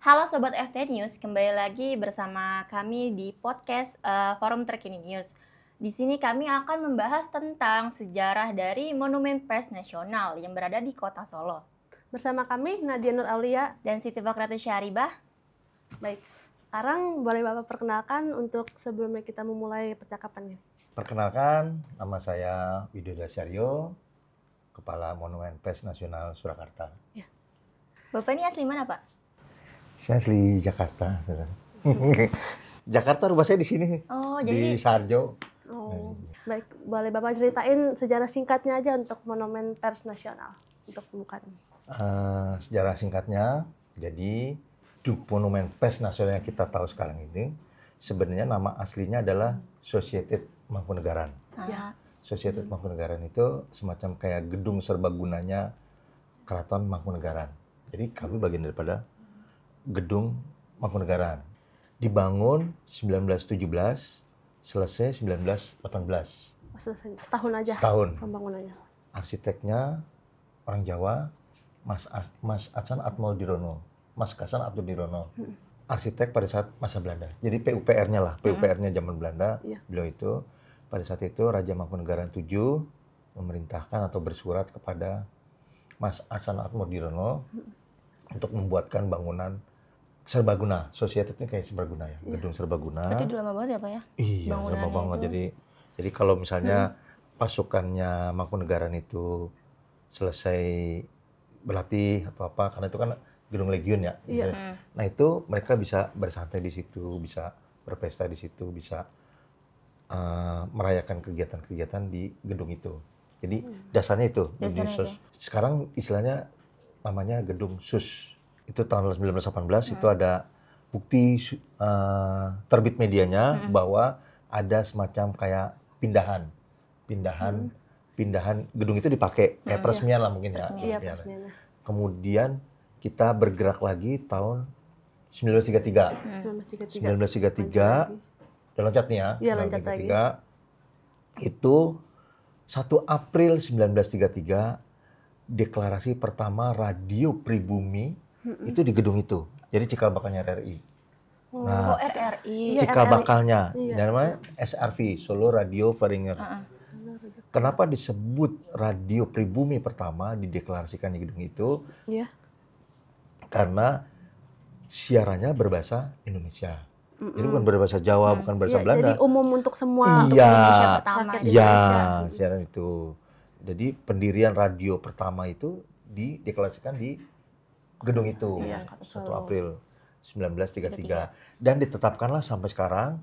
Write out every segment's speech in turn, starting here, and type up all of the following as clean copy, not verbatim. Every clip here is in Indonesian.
Halo Sobat FT News, kembali lagi bersama kami di podcast Forum Terkini News. Di sini kami akan membahas tentang sejarah dari Monumen Pers Nasional yang berada di Kota Solo. Bersama kami Nadia Nur Aulia dan Siti Fakratus Syaribah. Baik, sekarang boleh Bapak perkenalkan untuk sebelumnya kita memulai percakapan ini. Perkenalkan, nama saya Widodo Syaryo, Kepala Monumen Pers Nasional Surakarta. Ya. Bapak ini asli mana, Pak? Saya asli Jakarta, saudara. Jakarta, rumah saya di sini, di Sarjo. Oh, baik. Boleh Bapak ceritain sejarah singkatnya aja untuk Monumen Pers Nasional untuk pembukaan. Sejarah singkatnya, jadi Monumen Pers Nasional yang kita tahu sekarang ini, sebenarnya nama aslinya adalah Societet Mangkunegaran. Ya. Societet Mangkunegaran itu semacam kayak gedung serbagunanya Keraton Mangkunegaran. Jadi kami bagian daripada gedung Mangkunegaran. Dibangun 1917, selesai 1918. Selesai setahun aja. Setahun. Pembangunannya. Arsiteknya orang Jawa, Mas Hasan Atmodirono. Mas Hasan Atmodirono. Arsitek pada saat masa Belanda. Jadi PUPR-nya lah, PUPR-nya zaman Belanda. Beliau itu pada saat itu Raja Mangkunegaran VII memerintahkan atau bersurat kepada Mas Hasan Atmodirono untuk membuatkan bangunan serbaguna. Societetnya kayak serbaguna ya, gedung serbaguna. Berarti udah lama banget ya Pak ya? Iya, lama banget. Jadi kalau misalnya pasukannya Mangkunegaran itu selesai berlatih atau apa, karena itu kan gedung legiun ya. Iya. Nah itu mereka bisa bersantai di situ, bisa berpesta di situ, bisa merayakan kegiatan-kegiatan di gedung itu. Jadi dasarnya itu. Sekarang istilahnya namanya gedung SUS. Itu tahun 1918 itu ada bukti terbit medianya bahwa ada semacam kayak pindahan gedung itu dipakai kayak peresmian lah mungkin ya. Iya, peresmian. Kemudian kita bergerak lagi tahun 1933. 1933 udah loncat nih ya. Iya, loncat lagi. Itu 1 April 1933 deklarasi pertama radio pribumi itu di gedung itu. Jadi cikal bakalnya RRI. Nah, RRI. Cikal bakalnya namanya SRV, Solo Radio Veringer. Kenapa disebut radio pribumi pertama dideklarasikan di gedung itu? Iya. Karena siarannya berbahasa Indonesia. Jadi bukan berbahasa Jawa, bukan berbahasa Belanda. Jadi umum untuk semua Indonesia pertama. Iya, siaran itu. Jadi pendirian radio pertama itu dideklarasikan di gedung itu, 1 April 1933. Dan ditetapkanlah sampai sekarang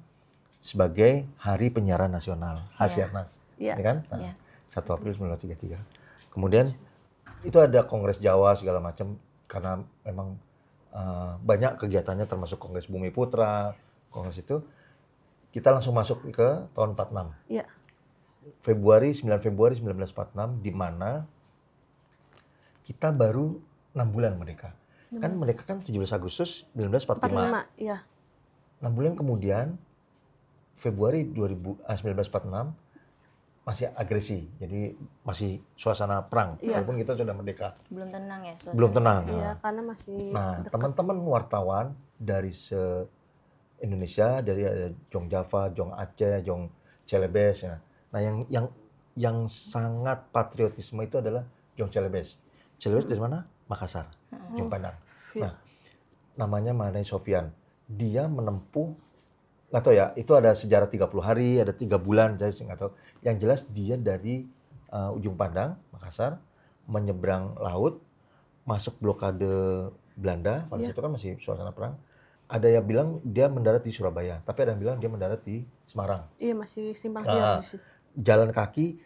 sebagai Hari Penyiaran Nasional, Hasyiarnas. Ya kan? Nah, 1 April 1933. Kemudian itu ada Kongres Jawa segala macam, karena memang banyak kegiatannya termasuk Kongres Bumi Putra, Kongres itu. Kita langsung masuk ke tahun 46. Iya. 9 Februari 1946, di mana kita baru 6 bulan merdeka. Kan merdeka kan 17 Agustus 1945. Iya. 6 bulan kemudian, Februari 1946, masih agresi. Jadi masih suasana perang. Walaupun kita sudah merdeka. Belum tenang ya suasana. Belum tenang. Iya, karena masih teman-teman wartawan dari se-Indonesia, dari ada Jong Java, Jong Aceh, Jong Celebes ya. Nah, yang sangat patriotisme itu adalah Jong Celebes. Celebes dari mana? Makassar, Jong Padang. Nah, namanya Manai Sofian. Dia menempuh, nggak tahu ya, itu ada sejarah 30 hari, ada 3 bulan, saya nggak tahu. Yang jelas dia dari ujung Padang, Makassar, menyeberang laut, masuk blokade Belanda, pada saat itu kan masih suasana perang. Ada yang bilang dia mendarat di Surabaya, tapi ada yang bilang dia mendarat di Semarang. Iya, masih simpang siur di situ. Jalan kaki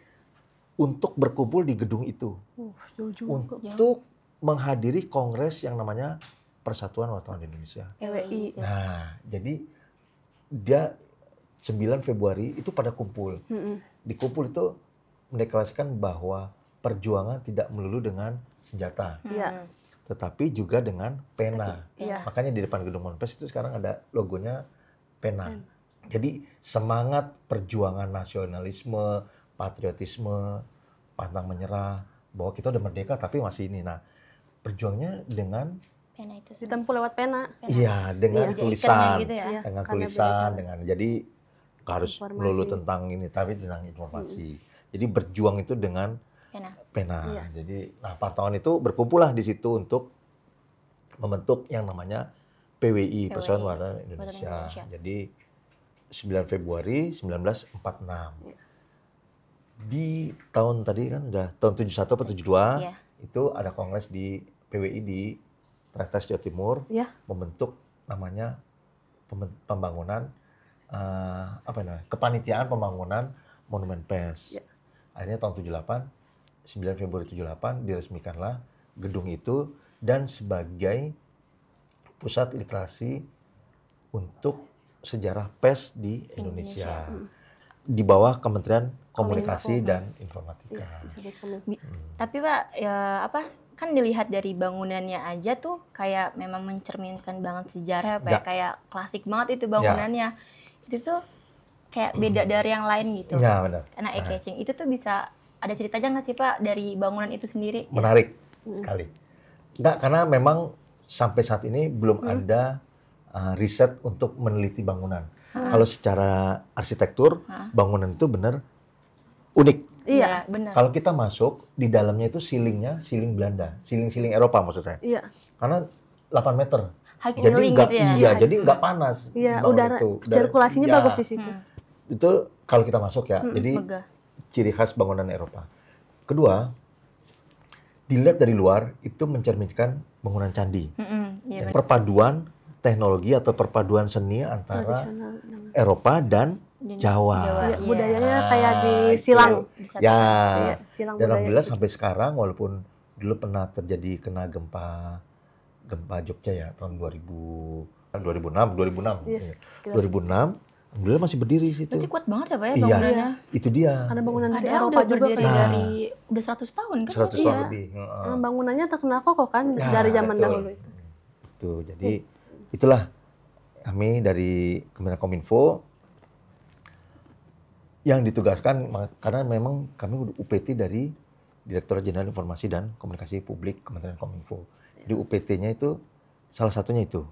untuk berkumpul di gedung itu. Untuk menghadiri kongres yang namanya Persatuan Wartawan Indonesia. PWI. Nah, jadi dia 9 Februari itu pada kumpul. Di kumpul itu mendeklarasikan bahwa perjuangan tidak melulu dengan senjata. Tetapi juga dengan pena. Makanya di depan gedung Monumen Pers itu sekarang ada logonya pena. Jadi semangat perjuangan nasionalisme, patriotisme, pantang menyerah, bahwa kita udah merdeka tapi masih ini. Nah, berjuangnya dengan Pena itu sendiri. ditempuh lewat pena. Pena. Iya, dengan Jadi tulisan, ikannya gitu ya. Iya, dengan karena beda tulisan, cara. dengan jadi nggak harus Informasi. melulu tentang ini, tapi tentang informasi. Jadi berjuang itu dengan Pena. pena. Iya. Jadi, nah wartawan itu berkumpullah di situ untuk membentuk yang namanya PWI, Persatuan Wartawan Indonesia. Indonesia. Jadi 9 Februari 1946. Iya. Di tahun tadi kan udah tahun 71 atau 72, Iya. itu ada kongres di PWI di Tretes Jawa Timur, Iya. membentuk namanya pembangunan kepanitiaan pembangunan Monumen Pers. Iya. Akhirnya tahun 78, 9 Februari 78 diresmikanlah gedung itu dan sebagai pusat literasi untuk sejarah pers di Indonesia. Di bawah Kementerian Komunikasi dan Informatika. Iya, disebut kominfo. Tapi Pak, ya kan dilihat dari bangunannya aja tuh kayak memang mencerminkan banget sejarah, Ya. kayak klasik banget itu bangunannya. Itu tuh kayak beda dari yang lain gitu. Ya, benar. Karena eye-catching. Itu tuh bisa ada cerita aja nggak sih Pak dari bangunan itu sendiri? Menarik sekali. Enggak, karena memang sampai saat ini belum ada riset untuk meneliti bangunan. Kalau secara arsitektur, bangunan itu benar unik. Iya. benar. Kalau kita masuk, di dalamnya itu ceilingnya siling Belanda, siling siling Eropa maksud saya. Iya. Karena 8 meter. High Jadi ceiling nggak, gitu ya. iya, jadi nggak panas. Iya, bangunan udara itu. sirkulasinya Ya, bagus di situ. Itu kalau kita masuk ya. Jadi Megah. ciri khas bangunan Eropa. Kedua, dilihat dari luar itu mencerminkan bangunan candi. Iya, Dan benar. perpaduan teknologi atau perpaduan seni antara Tradisional. Nah. Eropa dan Jawa. Iya, Iya. budayanya Nah, kayak di itu. silang. Di satu- Ya. Iya, silang Dan budaya. alhamdulillah sampai sekarang walaupun dulu pernah terjadi kena gempa Jogja ya tahun 2006. Iya, Iya. sekitar 2006 alhamdulillah masih berdiri situ. Berarti kuat banget ya Pak ya Iya. bangunannya? Itu dia. karena bangunan dari Padahal Eropa udah juga berdiri kan. Nah. dari udah 100 tahun kan? 100 Iya. tahun lebih. Heeh. Emang bangunannya terkenal kokoh kan Ya, dari zaman betul. dahulu itu. Tuh, jadi itulah kami dari Kementerian Kominfo yang ditugaskan karena memang kami UPT dari Direktorat Jenderal Informasi dan Komunikasi Publik Kementerian Kominfo. Di UPT-nya itu salah satunya itu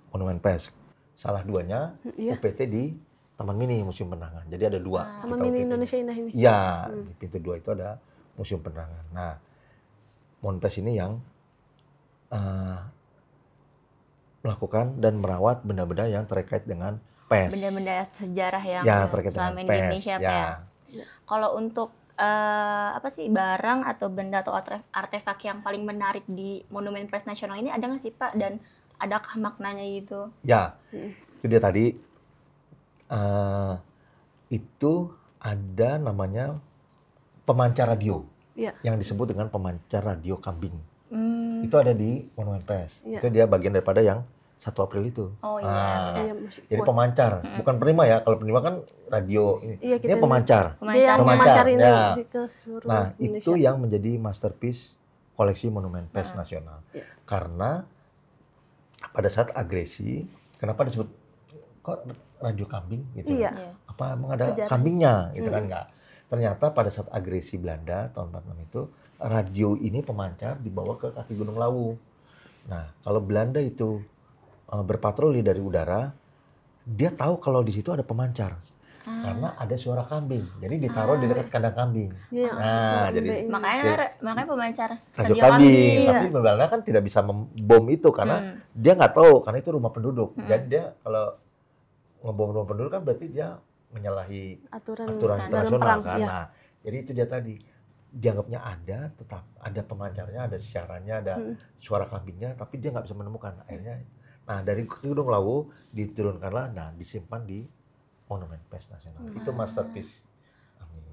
Monumen Pers. Salah duanya Iya. UPT di Taman Mini Museum Penerangan. Jadi ada dua. Taman kita Mini UPT-nya. Indonesia Indah ini. Iya, di pintu 2 itu ada Museum Penerangan. Nah, Monpes ini yang melakukan dan merawat benda-benda yang terkait dengan pers. Benda-benda sejarah yang Ya, terkait selama dengan ini di pers. Indonesia Pak ya. Kalau untuk apa sih barang atau benda atau artefak yang paling menarik di Monumen Pers Nasional ini ada nggak sih Pak? Dan adakah maknanya gitu? Ya, itu dia tadi. Itu ada namanya pemancar radio Iya. yang disebut dengan pemancar radio kambing. Hmm. Itu ada di Monumen Pers. Iya. Itu dia bagian daripada yang 1 April itu. Oh iya. Ah, Iya, musik jadi kuat. pemancar, bukan penerima ya. Kalau penerima kan radio ini. Iya, kita Ini pemancar. Dia yang Pemancar, memancarin ya. ke seluruh Nah, Indonesia. itu yang menjadi masterpiece koleksi Monumen Pers Nasional. Iya. Karena pada saat agresi, kenapa disebut kok radio kambing gitu? Iya. Iya. Apa emang ada Sejarah. kambingnya gitu kan enggak? Ternyata pada saat agresi Belanda tahun 46 itu radio ini pemancar dibawa ke kaki Gunung Lawu. Nah, kalau Belanda itu berpatroli dari udara, dia tahu kalau di situ ada pemancar. Karena ada suara kambing. Jadi ditaruh di dekat kandang kambing. Iya, Nah, suara jadi ini. Makanya pemancar radio radio kambing. Iya. Tapi Belanda kan tidak bisa membom itu karena dia nggak tahu karena itu rumah penduduk. Jadi dia kalau ngebom rumah penduduk kan berarti dia menyalahi aturan dalam internasional perang. kan. Iya. Nah, jadi itu dia tadi dianggapnya ada, tetap ada pemancarnya, ada siarannya, ada suara kambingnya, tapi dia nggak bisa menemukan. Akhirnya, nah dari Gunung Lawu diturunkanlah, nah disimpan di Monumen Pers Nasional. Itu masterpiece.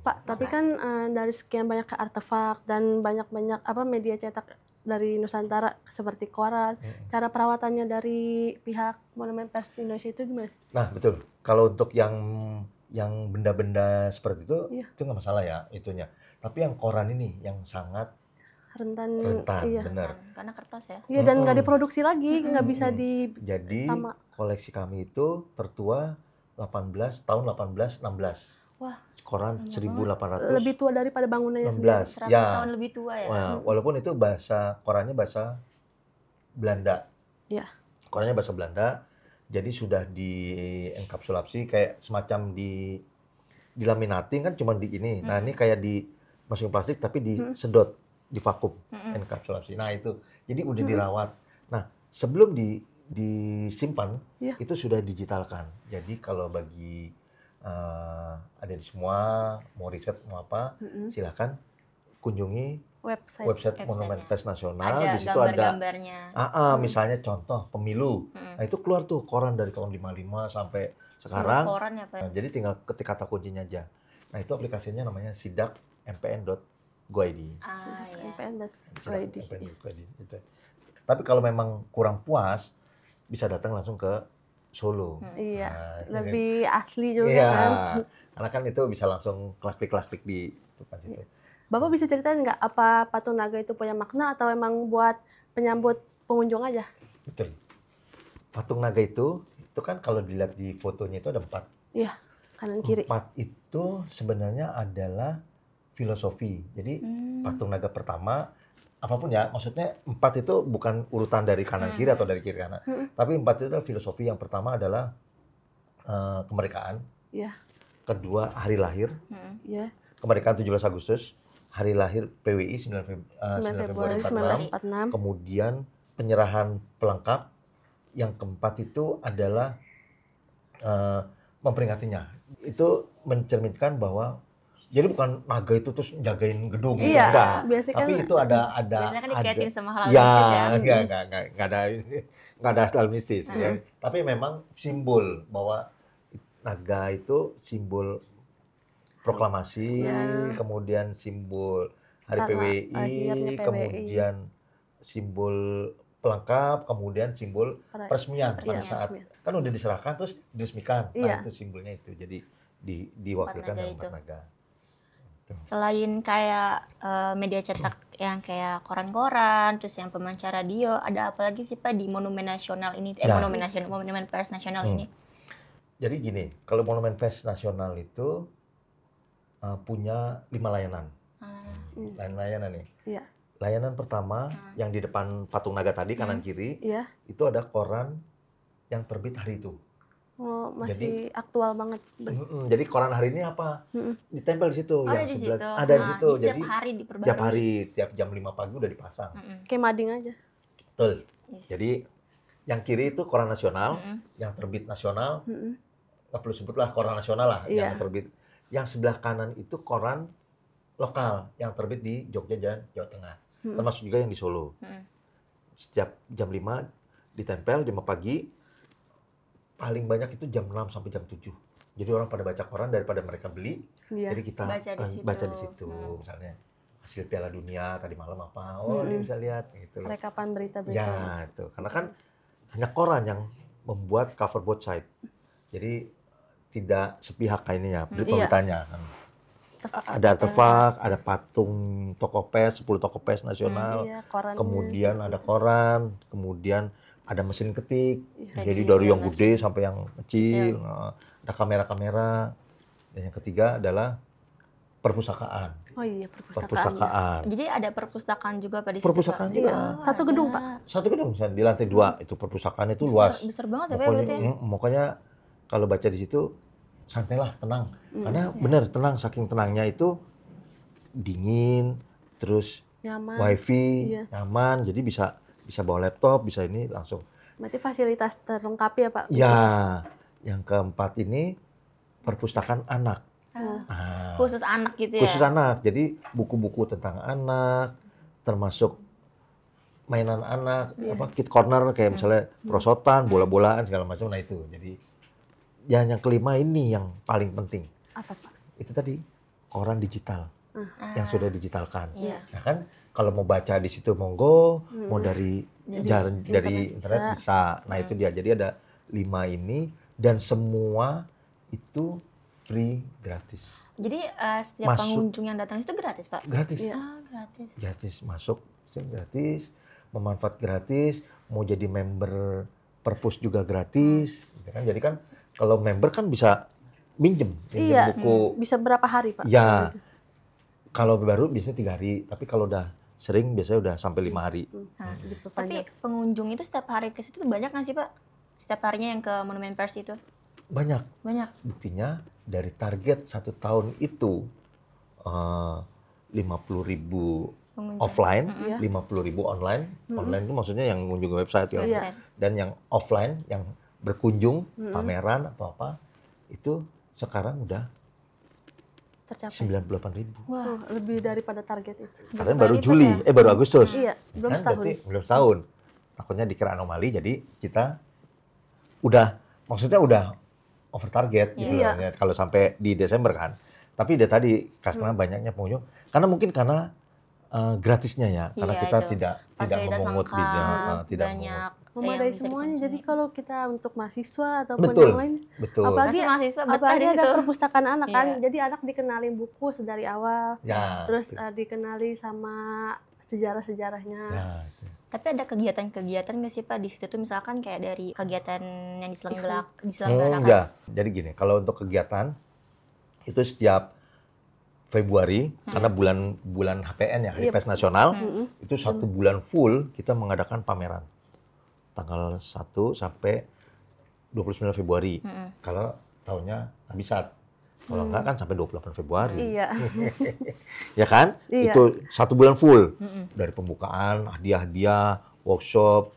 Pak, tapi kan dari sekian banyak artefak dan banyak-banyak media cetak dari Nusantara seperti koran, cara perawatannya dari pihak Monumen Pers Indonesia itu gimana sih? Nah betul. Kalau untuk yang benda-benda seperti itu, Iya. itu nggak masalah ya itunya. Tapi yang koran ini yang sangat Rentan, rentan, iya. benar. karena kertas ya. Iya, dan nggak diproduksi lagi, nggak bisa di Jadi sama. koleksi kami itu tertua 18 1816. Wah, Koran 1816. lebih tua daripada bangunannya sendiri. 100 Ya. tahun lebih tua ya. Wah, walaupun itu korannya bahasa Belanda. Iya. Korannya bahasa Belanda. Jadi sudah dienkapsulasi kayak semacam dilaminating kan cuma di ini. Nah, ini kayak dimasukin plastik tapi disedot, divakum, enkapsulasi. Nah, itu. Jadi udah dirawat. Nah, sebelum disimpan itu sudah digitalkan. Jadi kalau bagi ada di semua mau riset mau apa, silakan kunjungi website Monumen Pers Nasional. Ada di situ ada gambar-gambarnya. misalnya contoh pemilu. Nah, itu keluar tuh koran dari tahun 55 sampai sekarang. Koran ya, Pak? Nah, jadi tinggal ketik kata kuncinya aja. Nah, itu aplikasinya namanya sidak.mpn.go.id. Iya. sidak.mpn.go.id. Gitu. Tapi kalau memang kurang puas, bisa datang langsung ke Solo. Iya, Nah, lebih asli juga iya, kan. karena kan itu bisa langsung klik-klik di depan situ. Bapak bisa ceritain nggak apa patung naga itu punya makna atau emang buat penyambut pengunjung aja? Betul. Patung naga itu kan kalau dilihat di fotonya itu ada 4. Iya, kanan kiri. 4 itu sebenarnya adalah filosofi. Jadi patung naga pertama, apapun ya, maksudnya 4 itu bukan urutan dari kanan kiri atau dari kiri kanan. Tapi 4 itu adalah filosofi. Yang pertama adalah kemerdekaan. Iya. Kedua, hari lahir. Iya. Kemerdekaan 17 Agustus. Hari lahir PWI 9 Februari 1946. 1946. Kemudian penyerahan pelengkap. Yang keempat itu adalah memperingatinya. Itu mencerminkan bahwa jadi bukan naga itu terus jagain gedung gitu, Iya, enggak. biasanya Tapi kan- itu ada Biasanya kan dikaitin sama hal ya, mistis ya. enggak ada hal mistis ya. Tapi memang simbol bahwa naga itu simbol proklamasi, kemudian simbol Hari Karena PWI, akhirnya PWI. kemudian simbol pelengkap, kemudian simbol peresmian pada Peresmian. saat kan udah diserahkan terus diresmikan. Nah, Iya. itu simbolnya itu. Jadi diwakilkan naga dengan itu. 4 naga. Selain kayak media cetak yang kayak koran-koran, terus yang pemancar radio, ada apa lagi sih Pak di Monumen Nasional ini? Ya. Monumen Pers Nasional ini? Jadi gini, kalau Monumen Pers Nasional itu punya 5 layanan. Layanan nih. Iya. Layanan pertama yang di depan patung naga tadi kanan kiri Iya. itu ada koran yang terbit hari itu. Oh, masih aktual banget. Jadi koran hari ini apa? Ditempel di situ. Ada yang di sebelah- situ. Ada di situ. Setiap Jadi hari diperbarui. tiap hari, tiap jam 5 pagi udah dipasang. Kayak mading aja. Betul. Yes. Jadi yang kiri itu koran nasional, yang terbit nasional, nggak perlu sebutlah koran nasional lah, Iya. yang terbit. Yang sebelah kanan itu koran lokal yang terbit di Jogja dan Jawa Tengah, termasuk juga yang di Solo. Setiap jam 5 ditempel 5 pagi, paling banyak itu jam 6 sampai jam 7. Jadi orang pada baca koran daripada mereka beli, Iya. jadi kita Baca di di situ. situ. Misalnya hasil Piala Dunia tadi malam apa, dia bisa lihat gitu loh. Rekapan berita-berita. Ya, itu. Karena kan hanya koran yang membuat cover both side. Jadi tidak sepihak kayak beritanya. Ada artefak, ada patung tokoh pers, 10 tokoh pers nasional. Iya, korannya. Kemudian ada koran, kemudian ada mesin ketik. Jadi Jadi dari yang segala gede sampai yang kecil. Nah, ada kamera-kamera. Dan yang ketiga adalah perpustakaan. Oh iya, perpustakaan. Perpustakaan. Jadi ada perpustakaan juga Pak di situ, Perpustakaan Pak? juga. Iya. Satu gedung, ada. Pak. Satu gedung di lantai 2 itu perpustakaan itu luas. Besar banget ya Pak berarti ya? Pokoknya kalau baca di situ santailah, tenang. Karena benar tenang, saking tenangnya itu dingin, terus Nyaman. wifi, Iya. nyaman, jadi bisa bawa laptop, bisa ini langsung. Berarti fasilitas terlengkap ya, Pak? Ya, yang keempat ini perpustakaan anak. Khusus anak gitu ya? Khusus anak, jadi buku-buku tentang anak, termasuk mainan anak, kid corner kayak misalnya perosotan, bola-bolaan segala macam. Nah itu, jadi yang kelima ini yang paling penting. Apa, Pak? Itu tadi koran digital yang sudah digitalkan. Iya. Nah kan kalau mau baca di situ monggo, mau dari internet bisa. Nah itu dia. Jadi ada 5 ini dan semua itu free, gratis. Jadi setiap Masuk. pengunjung yang datang itu gratis Pak? Gratis. Gratis. Gratis masuk, gratis, memanfaat gratis, mau jadi member perpus juga gratis, gitu kan? Jadi kan kalau member kan bisa minjem Iya. buku. Bisa berapa hari, Pak? Ya, kalau baru biasanya 3 hari, tapi kalau udah sering biasanya udah sampai 5 hari. Nah, tapi Diperpanjang. pengunjung itu setiap hari ke situ banyak nggak sih Pak? Setiap harinya yang ke Monumen Pers itu? Banyak. Banyak. Buktinya dari target 1 tahun itu 50.000 Pengunjung. offline, Iya. 50.000 online. Online itu maksudnya yang mengunjungi website ya. Iya. Dan yang offline, yang berkunjung, pameran atau apa, itu sekarang udah Tercapai. 98.000. Wah, Lebih daripada target itu. Karena Lebih baru lipat Juli, ya? baru Agustus. Iya, belum Kan setahun. berarti belum setahun. Takutnya dikira anomali, jadi kita maksudnya udah over target gitu Iya. loh, ya, kalau sampai di Desember kan. Tapi dia tadi karena banyaknya pengunjung, karena mungkin karena gratisnya ya, karena Iya, kita itu. tidak Fasilitas memungut lengkap, biaya, tidak banyak Memadai yang bisa semuanya. Jadi dikunjungi. kalau kita untuk mahasiswa ataupun Betul. yang lain, betul. apalagi Pasti mahasiswa betah apalagi di ada situ. perpustakaan anak kan. Iya. Jadi anak dikenalin buku sedari awal, Ya, terus itu. dikenali sama sejarah-sejarahnya. Ya, itu. Tapi ada kegiatan-kegiatan nggak sih Pak di situ tuh misalkan kayak dari kegiatan yang Hmm, diselenggarakan? ya. Jadi gini, kalau untuk kegiatan itu setiap Februari karena bulan HPN ya, Hari Iya. Pers Nasional, Mm-mm. itu 1 bulan full kita mengadakan pameran. Tanggal 1 sampai 29 Februari. Kalau tahunnya Habisat. Kalau enggak kan sampai 28 Februari. Iya. Ya kan? Iya. Itu 1 bulan full. Dari pembukaan, hadiah-hadiah, workshop,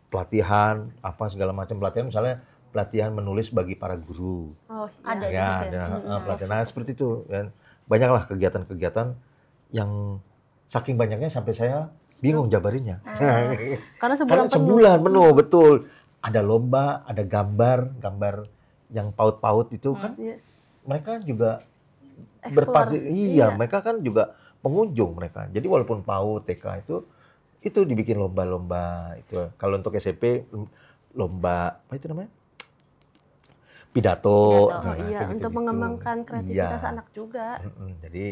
pelatihan, apa segala macam pelatihan. Misalnya pelatihan menulis bagi para guru. Oh, Ada iya. di Ya, situ. ada pelatihan nah, seperti itu. Dan banyaklah kegiatan-kegiatan yang saking banyaknya sampai saya bingung jabarinnya. Karena Karena sebulan penuh. sebulan penuh, betul. Ada lomba, ada gambar yang paut-paut itu kan Iya. mereka juga Explore. iya, Iya. mereka kan juga pengunjung mereka. Jadi walaupun PAUD, TK itu dibikin lomba-lomba itu. Kalau untuk SMP lomba apa itu namanya? Pidato. Pidato. Oh, Nah, iya, kayak untuk gitu-gitu. mengembangkan kreativitas Iya. anak juga. Jadi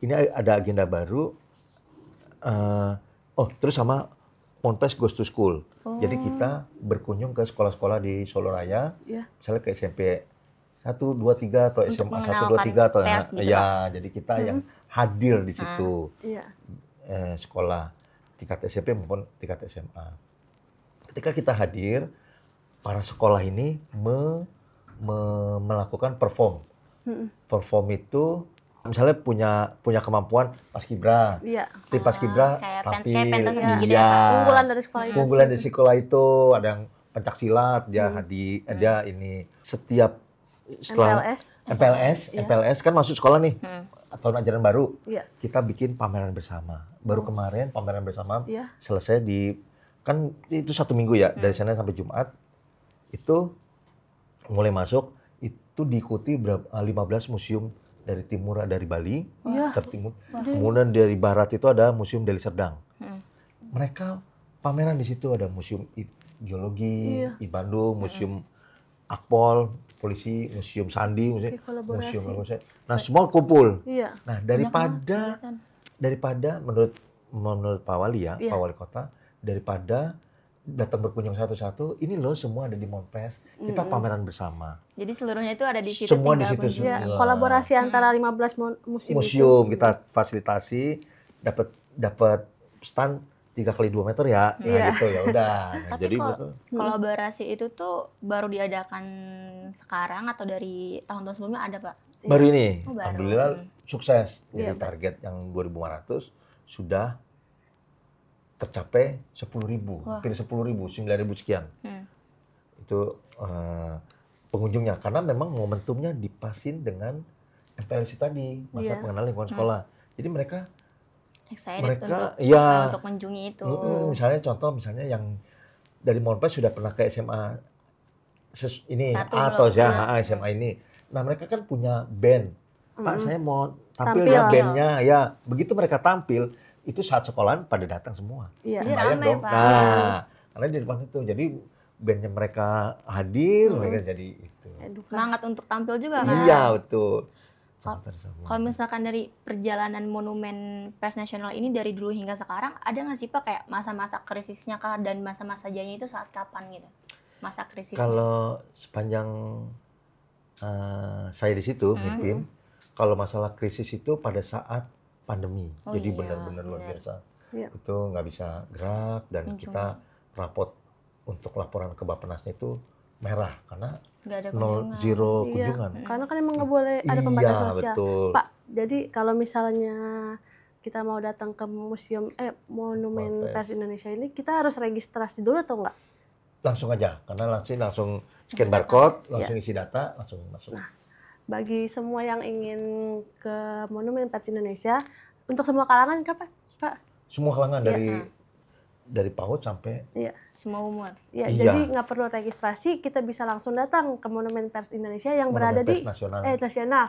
ini ada agenda baru. Terus sama Monpes Goes to School. Jadi kita berkunjung ke sekolah-sekolah di Solo Raya, Iya. misalnya ke SMP 1, 2, 3 atau Untuk SMA 1, 2, mengenalkan 3 atau pers gitu, ya, jadi kita yang hadir di situ Iya. sekolah tingkat SMP maupun tingkat SMA. Ketika kita hadir, para sekolah ini melakukan perform. Perform itu misalnya punya kemampuan paskibra. Iya. Tim paskibra kayak tampil. pentas seni gitu Iya. ya, Unggulan dari sekolah itu. Unggulan di sekolah itu ada yang pencaksilat, dia dia ini setiap setelah MPLS. Iya. MPLS kan masuk sekolah nih. Tahun ajaran baru. Iya. Kita bikin pameran bersama. Baru kemarin pameran bersama Iya. selesai kan itu 1 minggu ya, dari Senin sampai Jumat. Itu mulai masuk itu diikuti 15 museum dari timur, dari Bali, Iya. tertimur. Kemudian dari barat itu ada Museum Deli Serdang. Mereka pameran di situ, ada Museum Geologi Iya. di Bandung, Museum Akpol, Polisi, Museum Sandi, Oke, kolaborasi. Museum. Nah, semua kumpul. Iya. Nah, Banyak banget kegiatan. daripada menurut Pak Wali ya, Iya. Pak Wali Kota, daripada datang berkunjung satu-satu, ini loh semua ada di Monpes, kita pameran bersama. Jadi seluruhnya itu ada di situ. Semua di tinggal situ kunjungi. Iya, semua. kolaborasi antara 15 museum itu. Museum kita fasilitasi, dapat stand 3x2 meter ya, nah Iya. gitu ya udah. Nah, Tapi jadi kalau kolaborasi itu tuh baru diadakan sekarang atau dari tahun-tahun sebelumnya ada Pak? baru ini, Oh, baru. alhamdulillah sukses. Dari Iya, target yang 2.500 sudah tercapai 10.000, hampir 10.000, 9.000 sekian. Itu pengunjungnya, karena memang momentumnya dipasin dengan MPLS tadi, masa Iya. pengenalan lingkungan sekolah. Jadi mereka Excited untuk mengunjungi itu. misalnya contoh yang dari Monpes sudah pernah ke SMA ini Satu atau belum, Zaha SMA ini. Nah, mereka kan punya band. Pak, saya mau tampil Tampil. ya bandnya. Ya, begitu mereka tampil, itu saat sekolahan pada datang semua. Iya. Jadi Kebayang rame, dong. Pak. Nah, karena di depan itu. Jadi bandnya mereka hadir, mereka jadi itu. Edukasi. Semangat untuk tampil juga kan? Iya, betul. Kalau- Sangat tersamai. Kalau misalkan dari perjalanan Monumen Pers Nasional ini dari dulu hingga sekarang, ada nggak sih Pak kayak masa-masa krisisnya kah dan masa-masa jayanya itu saat kapan gitu? Masa krisisnya. Kalau sepanjang saya di situ mimpin, kalau masalah krisis itu pada saat pandemi. Oh Jadi iya, benar-benar luar benar. biasa. Iya. Itu nggak bisa gerak dan Kunjungan. kita rapot untuk laporan ke Bappenasnya itu merah karena Nggak ada 0, kunjungan. 0 Iya, kunjungan. karena kan emang nggak boleh ada pembatasan Iya, sosial. betul. Pak, jadi kalau misalnya kita mau datang ke Monumen Pers Indonesia ini, kita harus registrasi dulu atau enggak? Langsung aja, karena langsung scan barcode, langsung isi data, langsung masuk. Nah, bagi semua yang ingin ke Monumen Pers Indonesia, untuk semua kalangan Pak? Semua kalangan Iya. dari PAUD sampai Semua umur. Ya, Iya. jadi nggak perlu registrasi, kita bisa langsung datang ke Monumen Pers Indonesia yang Monumen berada Pers di Nasional nasional.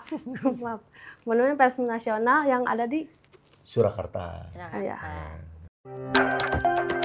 Maaf. Monumen Pers Nasional yang ada di Surakarta. Surakarta. Iya. Nah.